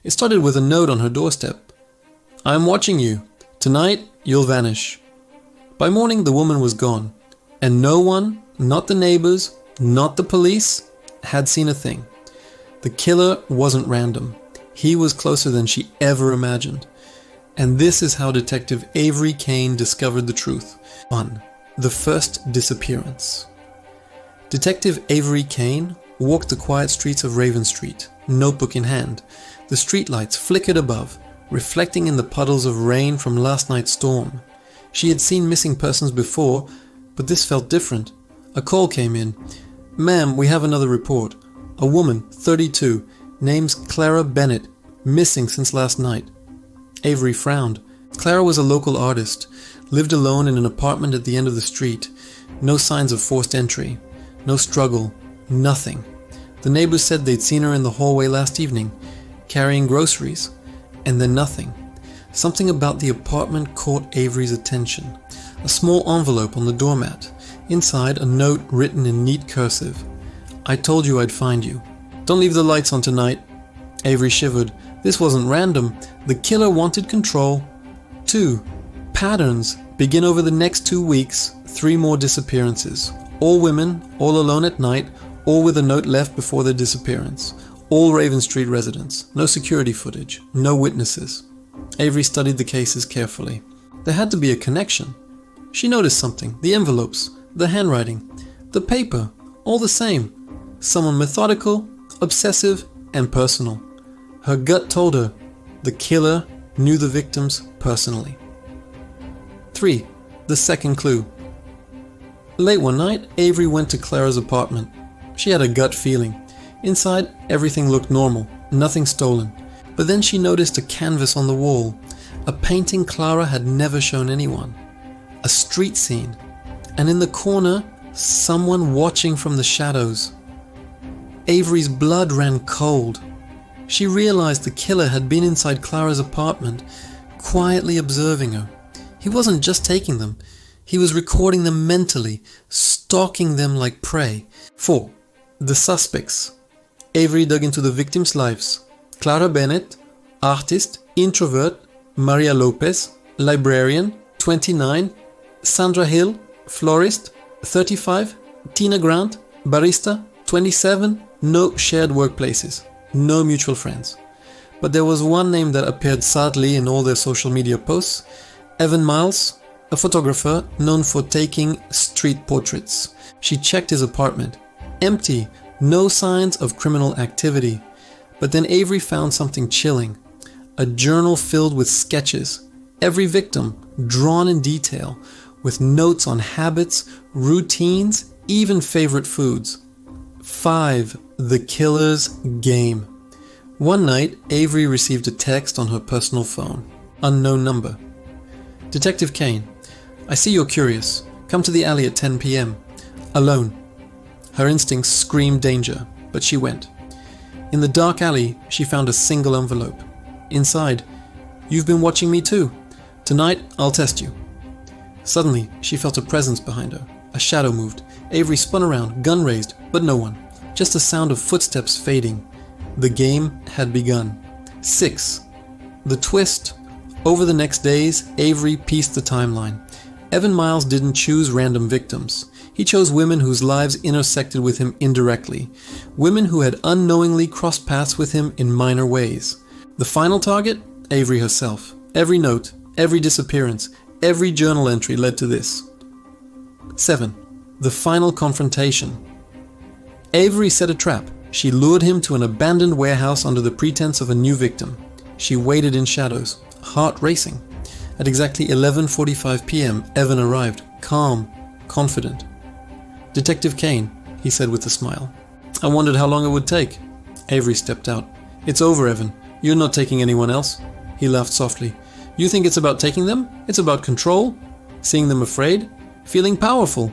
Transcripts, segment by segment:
It started with a note on her doorstep. "I'm watching you. Tonight, you'll vanish." By morning, the woman was gone, and no one, not the neighbors, not the police, had seen a thing. The killer wasn't random. He was closer than she ever imagined. And this is how Detective Avery Kane discovered the truth. 1. The first disappearance. Detective Avery Kane walked the quiet streets of Raven Street, notebook in hand. The streetlights flickered above, reflecting in the puddles of rain from last night's storm. She had seen missing persons before, but this felt different. A call came in. "Ma'am, we have another report. A woman, 32, names Clara Bennett, missing since last night." Avery frowned. Clara was a local artist, lived alone in an apartment at the end of the street. No signs of forced entry. No struggle. Nothing. The neighbors said they'd seen her in the hallway last evening, carrying groceries, and then nothing. Something about the apartment caught Avery's attention. A small envelope on the doormat. Inside, a note written in neat cursive. "I told you I'd find you. Don't leave the lights on tonight." Avery shivered. This wasn't random. The killer wanted control. 2. Patterns. Begin over the next 2 weeks. 3 more disappearances. All women, all alone at night, all with a note left before their disappearance. All Raven Street residents. No security footage. No witnesses. Avery studied the cases carefully. There had to be a connection. She noticed something. The envelopes. The handwriting. The paper. All the same. Someone methodical, obsessive, and personal. Her gut told her the killer knew the victims personally. 3. The second clue. Late one night, Avery went to Clara's apartment. She had a gut feeling. Inside, everything looked normal, nothing stolen. But then she noticed a canvas on the wall, a painting Clara had never shown anyone. A street scene. And in the corner, someone watching from the shadows. Avery's blood ran cold. She realized the killer had been inside Clara's apartment, quietly observing her. He wasn't just taking them. He was recording them mentally, stalking them like prey. 4. The suspects. Avery dug into the victims' lives. Clara Bennett, artist, introvert. Maria Lopez, librarian, 29. Sandra Hill, florist, 35. Tina Grant, barista, 27. No shared workplaces. No mutual friends. But there was one name that appeared sadly in all their social media posts. Evan Miles, a photographer known for taking street portraits. She checked his apartment. Empty, no signs of criminal activity. But then Avery found something chilling. A journal filled with sketches. Every victim drawn in detail, with notes on habits, routines, even favorite foods. 5. The killer's game. One night, Avery received a text on her personal phone. Unknown number. Detective Kane, I see you're curious. Come to the alley at 10 p.m. Alone. Her instincts screamed danger, but she went. In the dark alley, she found a single envelope. Inside, "You've been watching me too. Tonight, I'll test you." Suddenly, she felt a presence behind her. A shadow moved. Avery spun around, gun raised, but no one. Just a sound of footsteps fading. The game had begun. 6. The twist. Over the next days, Avery pieced the timeline. Evan Miles didn't choose random victims. He chose women whose lives intersected with him indirectly. Women who had unknowingly crossed paths with him in minor ways. The final target? Avery herself. Every note, every disappearance, every journal entry led to this. 7. The final confrontation. Avery set a trap. She lured him to an abandoned warehouse under the pretense of a new victim. She waited in shadows, heart racing. At exactly 11:45 p.m., Evan arrived, calm, confident. "Detective Kane," he said with a smile. "I wondered how long it would take." Avery stepped out. "It's over, Evan. You're not taking anyone else." He laughed softly. "You think it's about taking them? It's about control? Seeing them afraid? Feeling powerful?"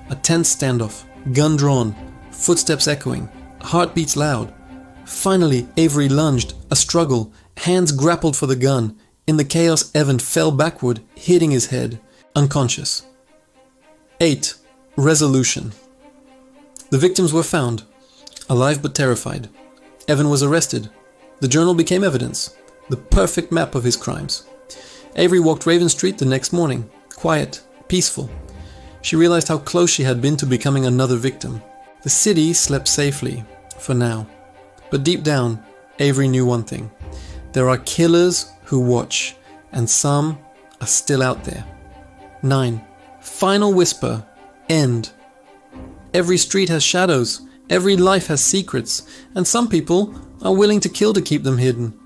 A tense standoff, gun drawn, footsteps echoing, heartbeats loud. Finally, Avery lunged, a struggle, hands grappled for the gun. In the chaos, Evan fell backward, hitting his head, unconscious. 8. Resolution. The victims were found, alive but terrified. Evan was arrested, The journal became evidence, the perfect map of his crimes. Avery walked Raven Street the next morning, quiet, peaceful. She realized how close she had been to becoming another victim. The city slept safely, for now. But deep down, Avery knew one thing. There are killers who watch, and some are still out there. 9. Final whisper. End. Every street has shadows, every life has secrets, and some people are willing to kill to keep them hidden.